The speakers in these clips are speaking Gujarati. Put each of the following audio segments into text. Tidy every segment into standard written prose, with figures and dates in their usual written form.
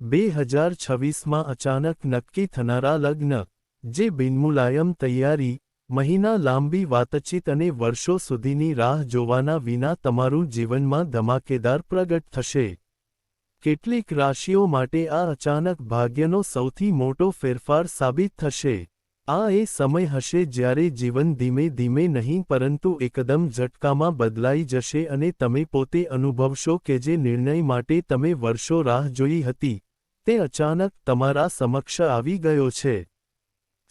2026માં અચાનક નક્કી થનારા લગ્ન, જે બિનમુલાયમ તૈયારી, મહિના લાંબી વાતચીત અને વર્ષો સુધીની રાહ જોવાના વિના તમારું જીવનમાં ધમાકેદાર પ્રગટ થશે. કેટલીક રાશિઓ માટે આ અચાનક ભાગ્યનો સૌથી મોટો ફેરફાર સાબિત થશે. આ એ સમય હશે જ્યારે જીવન ધીમે ધીમે નહીં પરંતુ એકદમ ઝટકામાં બદલાઈ જશે અને તમે પોતે અનુભવશો કે જે નિર્ણય માટે તમે વર્ષો રાહ જોઈ હતી, તે અચાનક તમારા સમક્ષ આવી ગયો છે.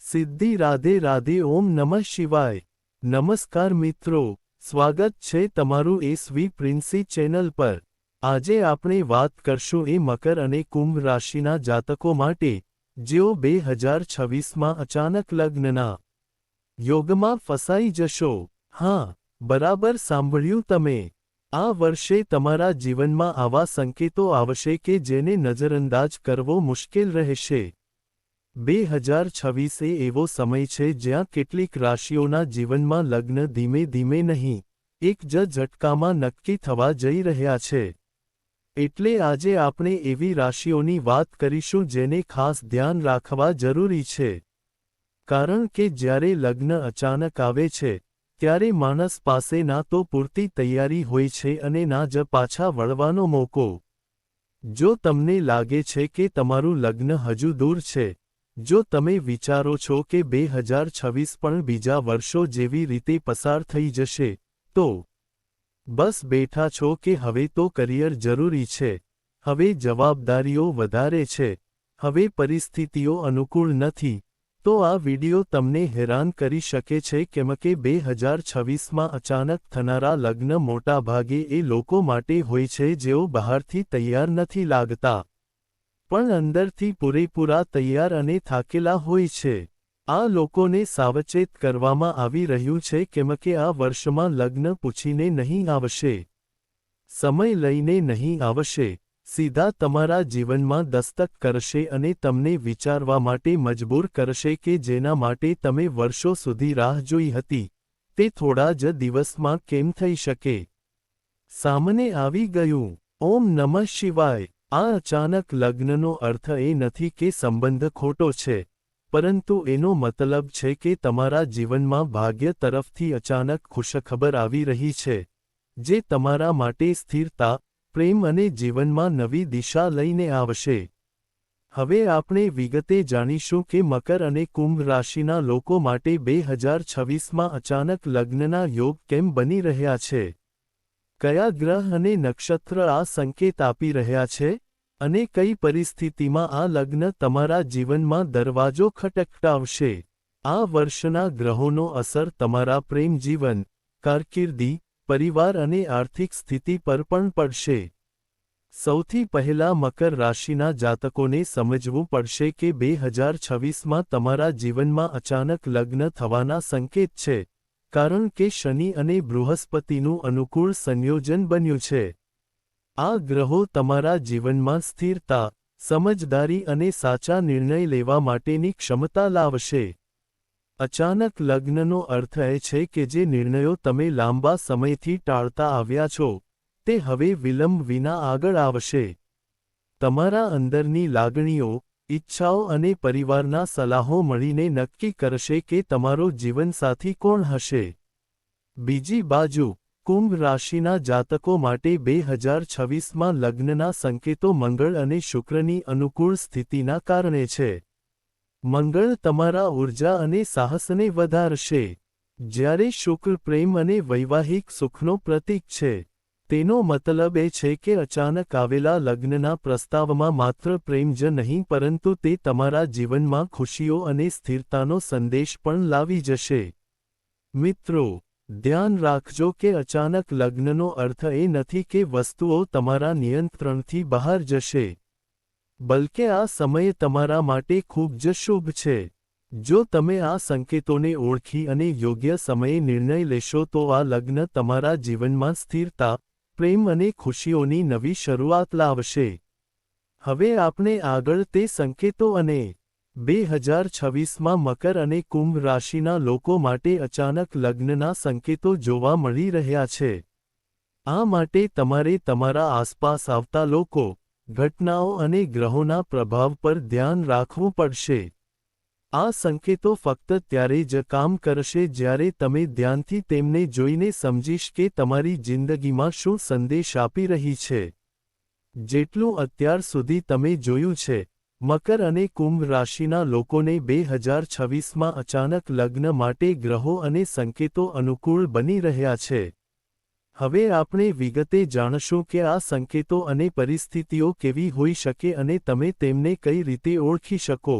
સિદ્ધિ રાધે રાધે ઓમ નમઃ શિવાય. નમસ્કાર મિત્રો, સ્વાગત છે તમારું એસવી પ્રિન્સી ચેનલ પર. આજે આપણે વાત કરશું એ મકર અને કુંભ રાશિના જાતકો માટે, જેઓ 2026માં અચાનક લગ્નના યોગમાં ફસાઈ જશો. હા, બરાબર સાંભળ્યું તમે. આ વર્ષે તમારા જીવનમાં આવા સંકેતો આવશે કે જેને નજરઅંદાજ કરવો મુશ્કેલ રહેશે. 2026 એ એવો સમય છે જ્યાં કેટલીક રાશિઓના જીવનમાં લગ્ન ધીમે ધીમે નહીં, એક જ ઝટકામાં નક્કી થવા જઈ રહ્યા છે. એટલે આજે આપણે એવી રાશિઓની વાત કરીશું જેને ખાસ ધ્યાન રાખવા જરૂરી છે. કારણ કે જ્યારે લગ્ન અચાનક આવે છે, ત્યારે માણસ પાસે ના તો પૂરતી તૈયારી હોય છે અને ના જ પાછા વળવાનો મોકો. જો તમને લાગે છે કે તમારું લગ્ન હજુ દૂર છે, જો તમે વિચારો છો કે 2026 પણ બીજા વર્ષો જેવી રીતે પસાર થઈ જશે, તો બસ બેઠા છો કે હવે તો કરિયર જરૂરી છે, હવે જવાબદારીઓ વધારે છે, હવે પરિસ્થિતિઓ અનુકૂળ નથી, તો આ વિડિયો તમને હેરાન કરી શકે છે કેમ કે 2026માં અચાનક થનારા લગ્ન મોટાભાગે એ લોકો માટે હોય છે જેઓ બહારથી તૈયાર નથી લાગતા, પણ અંદરથી પૂરેપૂરા તૈયાર અને થાકેલા હોય છે. આ લોકોને સાવચેત કરવામાં આવી રહ્યું છે કેમ કે આ વર્ષમાં લગ્ન પૂછીને નહીં આવશે, સમય લઈને નહીં આવશે, સીધા તમારા જીવનમાં દસ્તક કરશે અને તમને વિચારવા માટે મજબૂર કરશે કે જેના માટે તમે વર્ષો સુધી રાહ જોઈ હતી, તે થોડા જ દિવસમાં કેમ થઈ શકે. સામને આવી ગયું. ઓમ નમઃ શિવાય. આ અચાનક લગ્નનો અર્થ એ નથી કે સંબંધ ખોટો છે, પરંતુ એનો મતલબ છે કે તમારા જીવનમાં ભાગ્ય તરફથી અચાનક ખુશખબર આવી રહી છે, જે તમારા માટે સ્થિરતા, પ્રેમ અને જીવનમાં નવી દિશા લઈને આવશે. હવે આપણે વિગતે જાણીશું કે મકર અને કુંભ રાશિના લોકો માટે 2026માં અચાનક લગ્નના યોગ કેમ બની રહ્યા છે. કયા ગ્રહ અને નક્ષત્ર આ સંકેત આપી રહ્યા છે, અને કઈ પરિસ્થિતિમાં આ લગ્ન તમારા જીવનમાં દરવાજો ખટખટાવશે. આ વર્ષના ગ્રહોનો અસર તમારા પ્રેમ જીવન, કારકિર્દી, પરિવાર અને આર્થિક સ્થિતિ પર પણ પડશે. સૌથી પહેલા મકર રાશિના જાતકોને સમજવું પડશે કે 2026માં તમારા જીવનમાં અચાનક લગ્ન થવાના સંકેત છે, કારણ કે શનિ અને બૃહસ્પતિનું અનુકૂળ સંયોજન બન્યું છે. આ ગ્રહો તમારા જીવનમાં સ્થિરતા, સમજદારી અને સાચા નિર્ણય લેવા માટેની ક્ષમતા લાવશે. અચાનક લગ્નનો અર્થ એ છે કે જે નિર્ણયો તમે લાંબા સમયથી ટાળતા આવ્યા છો, તે હવે વિલંબ વિના આગળ આવશે. તમારા અંદરની લાગણીઓ, ઈચ્છાઓ અને પરિવારના સલાહો મળીને નક્કી કરશે કે તમારો જીવનસાથી કોણ હશે. બીજી બાજુ, કુંભ રાશિના જાતકો માટે 2026માં લગ્નના સંકેતો મંગળ અને શુક્રની અનુકૂળ સ્થિતિના કારણે છે. મંગળ તમારા ઊર્જા અને સાહસને વધારશે, જ્યારે શુક્ર પ્રેમ અને વૈવાહિક સુખનો પ્રતીક છે. તેનો મતલબ એ છે કે અચાનક આવેલા લગ્નના પ્રસ્તાવમાં માત્ર પ્રેમ જ નહીં પરંતુ તે તમારા જીવનમાં ખુશીઓ અને સ્થિરતાનો સંદેશ પણ લાવી જશે. મિત્રો, ધ્યાન રાખજો કે અચાનક લગ્નનો અર્થ એ નથી કે વસ્તુઓ તમારા નિયંત્રણથી બહાર જશે, બલકે આ સમય તમારા માટે ખૂબ જ શુભ છે. જો તમે આ સંકેતોને ઓળખી અને યોગ્ય સમયે નિર્ણય લેશો તો આ લગ્ન તમારા જીવનમાં સ્થિરતા, પ્રેમ અને ખુશીઓની નવી શરૂઆત લાવશે. હવે આપણે આગળ તે સંકેતો અને 2026માં મકર અને કુંભ રાશિના લોકો માટે અચાનક લગ્નના સંકેતો જોવા મળી રહ્યા છે. આ માટે તમારે તમારા આસપાસ આવતા લોકો, ઘટનાઓ અને ગ્રહોના પ્રભાવ પર ધ્યાન રાખવું પડશે. આ સંકેતો ફક્ત ત્યારે જ કામ કરશે જ્યારે તમે ધ્યાનથી તેમને જોઈને સમજીશ કે તમારી જિંદગીમાં શું સંદેશ આપી રહી છે. જેટલું અત્યાર સુધી તમે જોયું છે, મકર અને કુંભ રાશિના લોકોને 2026માં અચાનક લગ્ન માટે ગ્રહો અને સંકેતો અનુકૂળ બની રહ્યા છે. હવે આપણે વિગતે જાણશું કે આ સંકેતો અને પરિસ્થિતિઓ કેવી હોઈ શકે અને તમે તેમને કઈ રીતે ઓળખી શકો.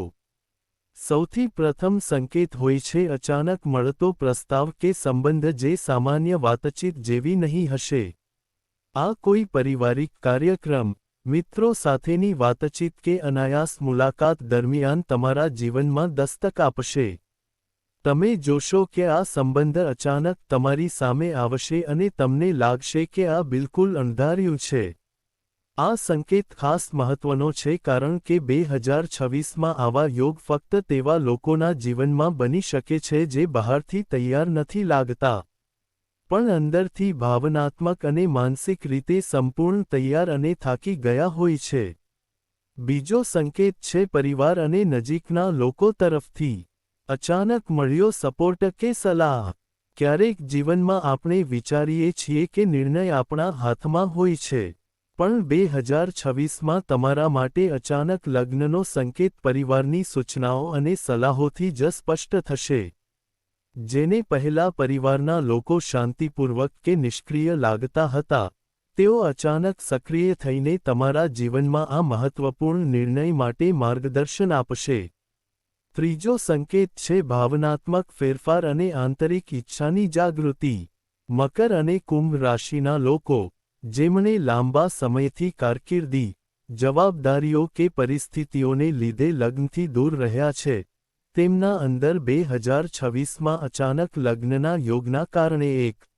સૌથી પ્રથમ સંકેત હોય છે અચાનક મળતો પ્રસ્તાવ કે સંબંધ જે સામાન્ય વાતચીત જેવી નહીં હશે. આ કોઈ પારિવારિક કાર્યક્રમ, મિત્રો સાથેની વાતચીત કે અનાયાસ મુલાકાત દરમિયાન તમારા જીવનમાં દસ્તક આપશે. તમે જોશો કે આ સંબંધ અચાનક તમારી સામે આવશે અને તમને લાગશે કે આ બિલકુલ અણધાર્યું છે. આ સંકેત ખાસ મહત્વનો છે કારણ કે 2026માં આવા યોગ ફક્ત તેવા લોકોના જીવનમાં બની શકે છે જે બહારથી તૈયાર નથી લાગતા, પણ અંદરથી ભાવનાત્મક અને માનસિક રીતે સંપૂર્ણ તૈયાર અને થાકી ગયા હોય છે. બીજો સંકેત છે પરિવાર અને નજીકના લોકો તરફથી અચાનક મળ્યો સપોર્ટ કે સલાહ. ક્યારેક જીવનમાં આપણે વિચારીએ છીએ કે નિર્ણય આપણા હાથમાં હોય છે, પણ 2026માં તમારા માટે અચાનક લગ્નનો સંકેત પરિવારની સૂચનાઓ અને સલાહોથી જ સ્પષ્ટ થશે. જેને પહેલા પરિવારના લોકો શાંતિપૂર્વક કે નિષ્ક્રિય લાગતા હતા, તેઓ અચાનક સક્રિય થઈને તમારા જીવનમાં આ મહત્વપૂર્ણ નિર્ણય માટે માર્ગદર્શન આપશે. ત્રીજો સંકેત છે ભાવનાત્મક ફેરફાર અને આંતરિક ઈચ્છાની જાગૃતિ. મકર અને કુંભ રાશિના લોકો, જેમણે લાંબા સમયથી કારકિર્દી, જવાબદારીઓ કે પરિસ્થિતિઓને લીધે લગ્નથી દૂર રહ્યા છે, તેમના અંદર 2026માં અચાનક લગ્નના યોગના કારણે એક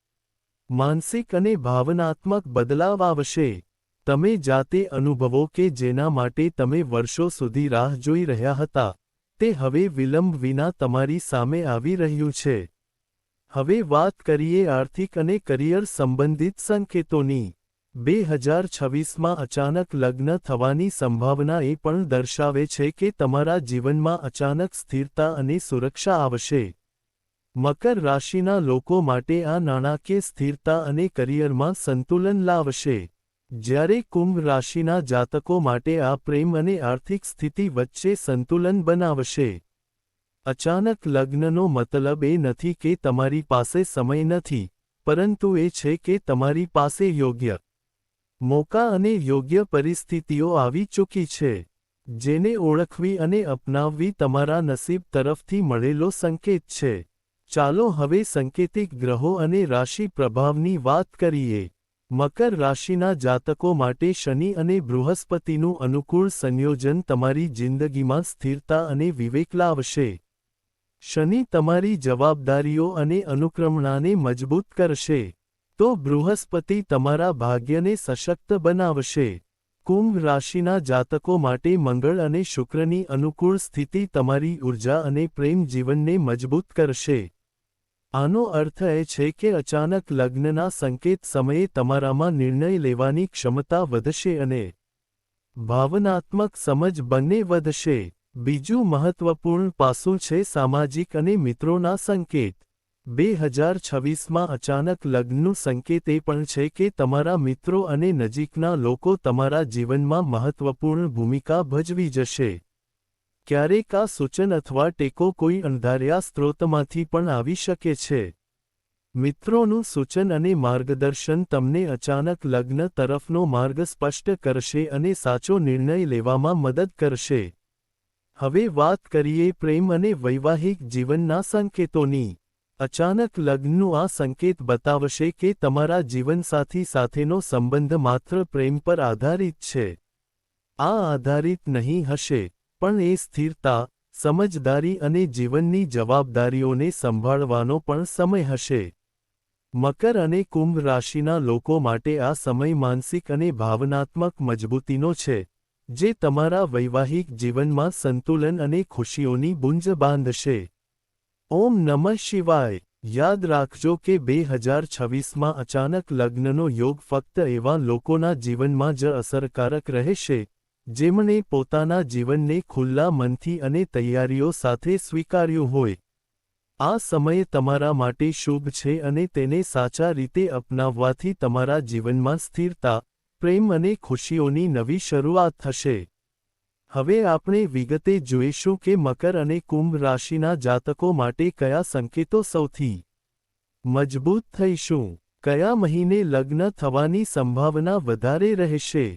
માનસિક અને ભાવનાત્મક બદલાવ આવશે. તમે જાતે અનુભવો કે જેના માટે તમે વર્ષો સુધી રાહ જોઈ રહ્યા હતા, તે હવે વિલંબ વિના તમારી સામે આવી રહ્યું છે. હવે વાત કરીએ આર્થિક અને કરિયર સંબંધિત સંકેતોની. 2026માં અચાનક લગ્ન થવાની સંભાવના એ પણ દર્શાવે છે કે તમારા જીવનમાં અચાનક સ્થિરતા અને સુરક્ષા આવશે. મકર રાશિના લોકો માટે આ નાણાકીય સ્થિરતા અને કરિયરમાં સંતુલન લાવશે, જ્યારે કુંભ રાશિના જાતકો માટે આ પ્રેમ અને આર્થિક સ્થિતિ વચ્ચે સંતુલન બનાવશે. અચાનક લગ્નનો મતલબ એ નથી કે તમારી પાસે સમય નથી, પરંતુ એ છે કે તમારી પાસે યોગ્ય મોકા અને યોગ્ય પરિસ્થિતિઓ આવી ચૂકી છે, જેને ઓળખવી અને અપનાવવી તમારા નસીબ તરફથી મળેલો સંકેત છે. ચાલો હવે સંકેતિક ગ્રહો અને રાશિ પ્રભાવની વાત કરીએ. મકર રાશિના જાતકો માટે શનિ અને બૃહસ્પતિનું અનુકૂળ સંયોજન તમારી જિંદગીમાં સ્થિરતા અને વિવેક લાવશે. શનિ તમારી જવાબદારીઓ અને અનુક્રમણાને મજબૂત કરશે, તો બૃહસ્પતિ તમારા ભાગ્યને સશક્ત બનાવશે. કુંભ રાશિના જાતકો માટે મંગળ અને શુક્રની અનુકૂળ સ્થિતિ તમારી ઊર્જા અને પ્રેમ જીવનને મજબૂત કરશે. આનો અર્થ એ છે કે અચાનક લગ્નના સંકેત સમયે તમારામાં નિર્ણય લેવાની ક્ષમતા વધશે અને ભાવનાત્મક સમજ બંને વધશે. બીજું મહત્વપૂર્ણ પાસું છે સામાજિક અને મિત્રોના સંકેત. 2026માં અચાનક લગ્નનું સંકેત એ પણ છે કે તમારા મિત્રો અને નજીકના લોકો તમારા જીવનમાં મહત્વપૂર્ણ ભૂમિકા ભજવી જશે. ક્યારેક આ સૂચન અથવા ટેકો કોઈ અણધાર્યા સ્ત્રોતમાંથી પણ આવી શકે છે. મિત્રોનું સૂચન અને માર્ગદર્શન તમને અચાનક લગ્ન તરફનો માર્ગ સ્પષ્ટ કરશે અને સાચો નિર્ણય લેવામાં મદદ કરશે. હવે વાત કરીએ પ્રેમ અને વૈવાહિક જીવનના સંકેતોની. અચાનક લગ્નનું આ સંકેત બતાવશે કે તમારા જીવનસાથી સાથેનો સંબંધ માત્ર પ્રેમ પર આધારિત છે. આ આધારિત નહીં હશે, પણ એ સ્થિરતા, સમજદારી અને જીવનની જવાબદારીઓને સંભાળવાનો પણ સમય હશે. મકર અને કુંભ રાશિના લોકો માટે આ સમય માનસિક અને ભાવનાત્મક મજબૂતીનો છે, જે તમારા વૈવાહિક જીવનમાં સંતુલન અને ખુશીઓની ગુંજ બાંધશે. ઓમ નમઃ શિવાય. યાદ રાખજો કે 2026માં અચાનક લગ્નનો યોગ ફક્ત એવા લોકોના જીવનમાં જ અસરકારક રહેશે જેમણે પોતાના જીવનને ખુલ્લા મનથી અને તૈયારીઓ સાથે સ્વીકાર્યું હોય. આ સમય તમારા માટે શુભ છે અને તેને સાચા રીતે અપનાવવાથી તમારા જીવનમાં સ્થિરતા, પ્રેમ અને ખુશીઓની નવી શરૂઆત થશે. હવે આપણે વિગતે જોઈશું કે મકર અને કુંભ રાશિના જાતકો માટે કયા સંકેતો સૌથી મજબૂત થઈશું, કયા મહિને લગ્ન થવાની સંભાવના વધારે રહેશે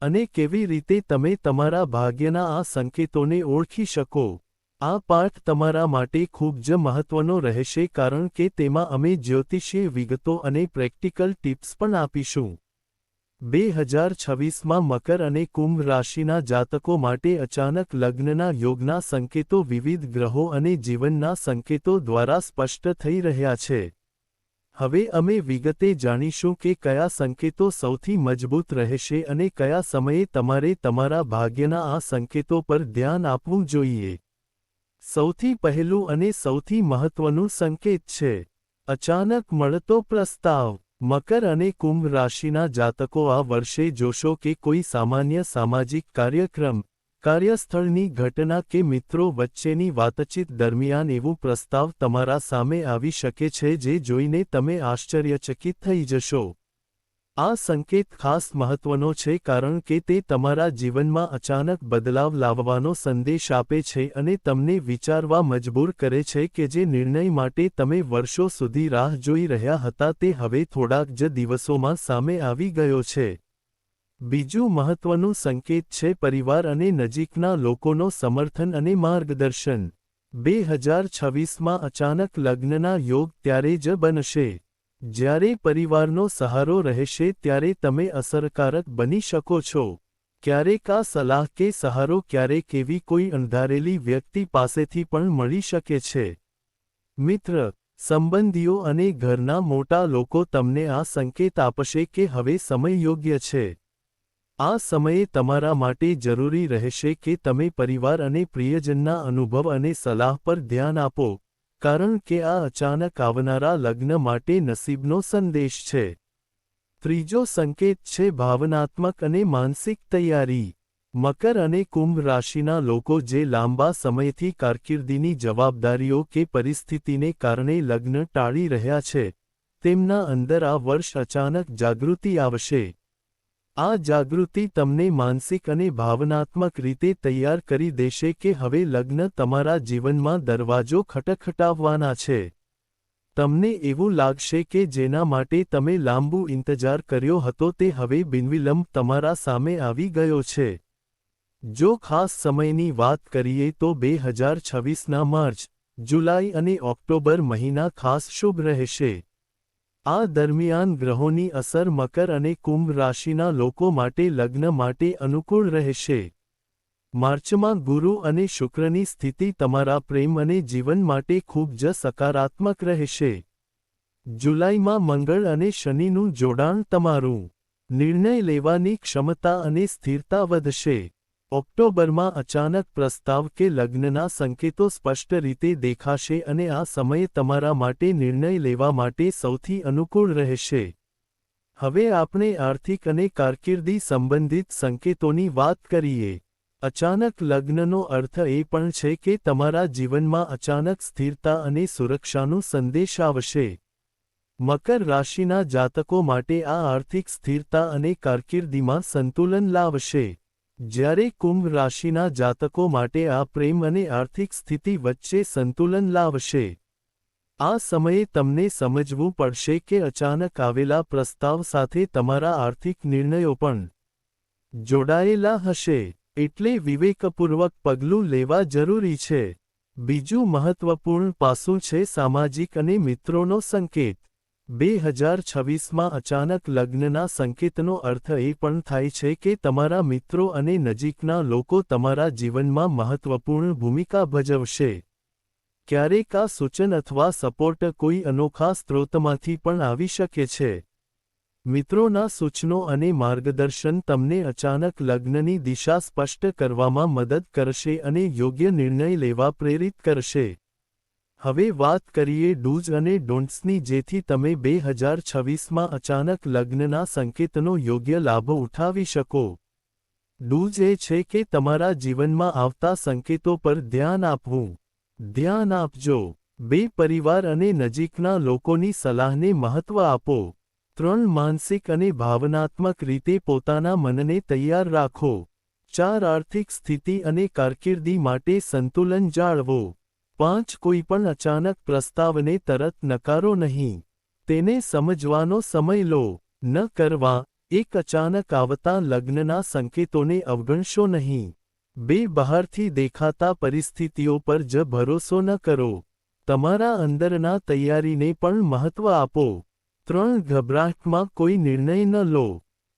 અને કેવી રીતે તમે તમારા ભાગ્યના આ સંકેતોને ઓળખી શકો. આ પાઠ તમારા માટે ખૂબ જ મહત્વનો રહેશે કારણ કે તેમાં અમે જ્યોતિષીય વિગતો અને પ્રેક્ટિકલ ટિપ્સ પણ આપીશું. 2026માં મકર અને કુંભ રાશિના જાતકો માટે અચાનક લગ્નના યોગના સંકેતો વિવિધ ગ્રહો અને જીવનના સંકેતો દ્વારા સ્પષ્ટ થઈ રહ્યા છે. હવે અમે વિગતે જાણીશું કે કયા સંકેતો સૌથી મજબૂત રહેશે અને કયા સમયે તમારે તમારા ભાગ્યના આ સંકેતો પર ધ્યાન આપવું જોઈએ. સૌથી પહેલું અને સૌથી મહત્વનું સંકેત છે અચાનક મળતો પ્રસ્તાવ. મકર અને કુંભ રાશિના જાતકો આ વર્ષે જોશો કે કોઈ સામાન્ય સામાજિક કાર્યક્રમ, કાર્યસ્થળની ઘટના કે મિત્રો વચ્ચેની વાતચીત દરમિયાન એવું પ્રસ્તાવ તમારા સામે આવી શકે છે જે જોઈને તમે આશ્ચર્યચકિત થઈ જશો. આ સંકેત ખાસ મહત્વનો છે કારણ કે તે તમારા જીવનમાં અચાનક બદલાવ લાવવાનો સંદેશ આપે છે અને તમને વિચારવા મજબૂર કરે છે કે જે નિર્ણય માટે તમે વર્ષો સુધી રાહ જોઈ રહ્યા હતા તે હવે થોડાક જ દિવસોમાં સામે આવી ગયો છે. બીજું મહત્વનું સંકેત છે પરિવાર અને નજીકના લોકોનો સમર્થન અને માર્ગદર્શન. 2026માં અચાનક લગ્નના યોગ ત્યારે જ બનશે જ્યારે પરિવારનો સહારો રહેશે ત્યારે તમે અસરકારક બની શકો છો. ક્યારેક આ સલાહ કે સહારો ક્યારેક એવી કોઈ અણધારેલી વ્યક્તિ પાસેથી પણ મળી શકે છે. મિત્ર, સંબંધીઓ અને ઘરના મોટા લોકો તમને આ સંકેત આપશે કે હવે સમય યોગ્ય છે. આ સમયે તમારા માટે જરૂરી રહેશે કે તમે પરિવાર અને પ્રિયજનના અનુભવ અને સલાહ પર ધ્યાન આપો, કારણ કે આ અચાનક આવનારા લગ્ન માટે નસીબનો સંદેશ છે. ત્રીજો સંકેત છે ભાવનાત્મક અને માનસિક તૈયારી. મકર અને કુંભ રાશિના લોકો જે લાંબા સમયથી કારકિર્દીની જવાબદારીઓ કે પરિસ્થિતિને કારણે લગ્ન ટાળી રહ્યા છે, તેમના અંદર આ વર્ષ અચાનક જાગૃતિ આવશે. આ જાગૃતિ તમને માનસિક અને ભાવનાત્મક રીતે તૈયાર કરી દેશે કે હવે લગ્ન તમારા જીવનમાં દરવાજો ખટખટાવવાના છે. તમને એવું લાગશે કે જેના માટે તમે લાંબુ ઇંતજાર કર્યો હતો તે હવે બિનવિલંબ તમારા સામે આવી ગયો છે. જો ખાસ સમયની વાત કરીએ તો 2026ના માર્ચ, જુલાઈ અને ઓક્ટોબર મહિના ખાસ શુભ રહેશે. આ દરમિયાન ગ્રહોની અસર મકર અને કુંભ રાશિના લોકો માટે લગ્ન માટે અનુકૂળ રહેશે. માર્ચમાં ગુરુ અને શુક્રની સ્થિતિ તમારા પ્રેમ અને જીવન માટે ખૂબ જ સકારાત્મક રહેશે. જુલાઈમાં મંગળ અને શનિનું જોડાણ તમારું નિર્ણય લેવાની ક્ષમતા અને સ્થિરતા વધશે. ઓક્ટોબરમાં અચાનક પ્રસ્તાવ કે લગ્નના સંકેતો સ્પષ્ટ રીતે દેખાશે અને આ સમય તમારા માટે નિર્ણય લેવા માટે સૌથી અનુકૂળ રહેશે. હવે આપણે આર્થિક અને કારકિર્દી સંબંધિત સંકેતોની વાત કરીએ. અચાનક લગ્નનો અર્થ એ પણ છે કે તમારા જીવનમાં અચાનક સ્થિરતા અને સુરક્ષાનો સંદેશ આવશે. મકર રાશિના જાતકો માટે આ આર્થિક સ્થિરતા અને કારકિર્દીમાં સંતુલન લાવશે. જ્યારે કુંભ રાશિના જાતકો માટે આ પ્રેમ અને આર્થિક સ્થિતિ વચ્ચે સંતુલન લાવશે. આ સમયે તમને સમજવું પડશે કે અચાનક આવેલા પ્રસ્તાવ સાથે તમારા આર્થિક નિર્ણયો પણ જોડાયેલા હશે, એટલે વિવેકપૂર્વક પગલું લેવા જરૂરી છે. બીજું મહત્વપૂર્ણ પાસું છે સામાજિક અને મિત્રોનો સંકેત. 2026માં અચાનક લગ્નના સંકેતનો અર્થ એ પણ થાય છે કે તમારા મિત્રો અને નજીકના લોકો તમારા જીવનમાં મહત્વપૂર્ણ ભૂમિકા ભજવશે. ક્યારેક આ સૂચન અથવા સપોર્ટ કોઈ અનોખા સ્ત્રોતમાંથી પણ આવી શકે છે. મિત્રોના સૂચનો અને માર્ગદર્શન તમને અચાનક લગ્નની દિશા સ્પષ્ટ કરવામાં મદદ કરશે અને યોગ્ય નિર્ણય લેવા પ્રેરિત કરશે. હવે વાત કરીએ ડૂઝ અને ડોન્ટ્સની, જેથી તમે 2026માં અચાનક લગ્નના સંકેતનો યોગ્ય લાભ ઉઠાવી શકો. ડૂઝ એ છે કે તમારા જીવનમાં આવતા સંકેતો પર ધ્યાન આપવું. ધ્યાન આપજો. 2 પરિવાર અને નજીકના લોકોની સલાહને મહત્વ આપો. 3 માનસિક અને ભાવનાત્મક રીતે પોતાના મનને તૈયાર રાખો. 4 આર્થિક સ્થિતિ અને કારકિર્દી માટે સંતુલન જાળવો. 5 કોઈપણ અચાનક પ્રસ્તાવને તરત નકારો નહીં. તેને સમજવાનો સમય લો. ન કરવા. એક અચાનક આવતા લગ્નના સંકેતોને અવગણશો નહીં. 2 બહારથી દેખાતા પરિસ્થિતિઓ પર જ ભરોસો ન કરો. તમારા અંદરના તૈયારીને પણ મહત્વ આપો. 3 ગભરાટમાં કોઈ નિર્ણય ન લો.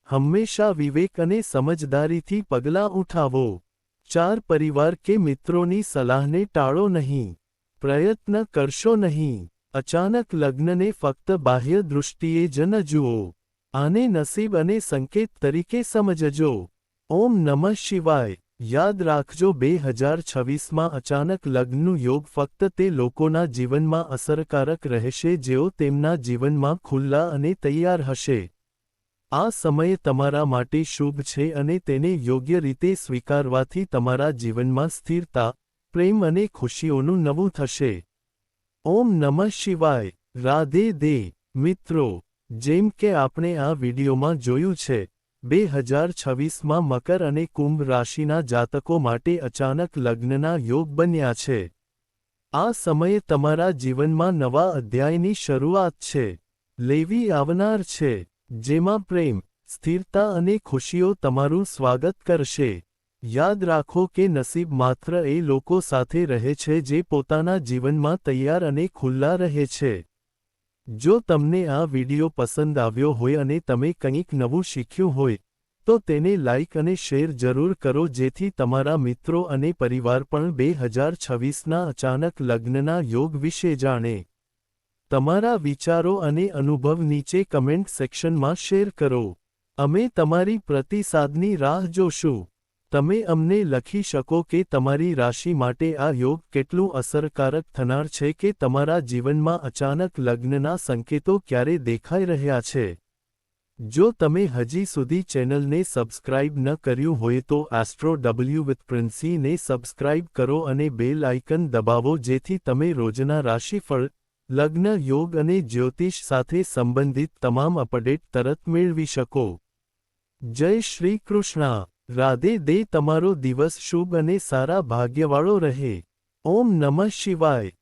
હંમેશા વિવેક અને સમજદારીથી પગલાં ઉઠાવો. 4 પરિવાર કે મિત્રોની સલાહને ટાળો નહીં. પ્રયત્ન કરશો નહીં. અચાનક લગ્નને ફક્ત બાહ્ય દૃષ્ટિએ જ ન જુઓ. આને નસીબ અને સંકેત તરીકે સમજજો. ઓમ નમઃ શિવાય. યાદ રાખજો, 2026માં અચાનક લગ્નનું યોગ ફક્ત તે લોકોના જીવનમાં અસરકારક રહેશે જેઓ તેમના જીવનમાં ખુલ્લા અને તૈયાર હશે. આ સમય તમારા માટે શુભ છે અને તેને યોગ્ય રીતે સ્વીકારવાથી તમારા જીવનમાં સ્થિરતા, પ્રેમ અને ખુશીઓનું નવું થશે. ઓમ નમઃ શિવાય. રાધે દે. મિત્રો, જેમ કે આપણે આ વિડીયોમાં જોયું છે, 2026માં મકર અને કુંભ રાશિના જાતકો માટે અચાનક લગ્નના યોગ બન્યા છે. આ સમયે તમારા જીવનમાં નવા અધ્યાયની શરૂઆત છે. લેવી આવનાર છે, જેમાં પ્રેમ, સ્થિરતા અને ખુશીઓ તમારું સ્વાગત કરશે. યાદ રાખો કે નસીબ માત્ર એ લોકો સાથે રહે છે જે પોતાના જીવનમાં તૈયાર અને ખુલ્લા રહે છે. જો તમને આ વિડિયો પસંદ આવ્યો હોય અને તમે કંઈક નવું શીખ્યું હોય, તો તેને લાઇક અને શેર જરૂર કરો જેથી તમારા મિત્રો અને પરિવાર પણ 2026ના અચાનક લગ્નના યોગ વિશે જાણે. તમારા વિચારો અને અનુભવ નીચે કમેન્ટ સેક્શનમાં શેર કરો. અમે તમારી પ્રતિસાદની રાહ જોશું. તમે અમને લખી શકો કે તમારી રાશિ માટે આ યોગ કેટલું અસરકારક થનાર છે કે તમારા જીવનમાં અચાનક લગ્નના સંકેતો ક્યારે દેખાઈ રહ્યા છે. જો તમે હજી સુધી ચેનલને સબસ્ક્રાઇબ ન કર્યું હોય તો એસ્ટ્રો W વિથ પ્રિન્સીને સબસ્ક્રાઇબ કરો અને બેલ આઇકન દબાવો જેથી તમે રોજના રાશિફળ, લગ્ન યોગ અને જ્યોતિષ સાથે સંબંધિત તમામ અપડેટ તરત મેળવી શકો. જય શ્રી કૃષ્ણ. રાધે દે. તમારો દિવસ શુભ અને સારા ભાગ્યવાળો રહે. ઓમ નમઃ શિવાય.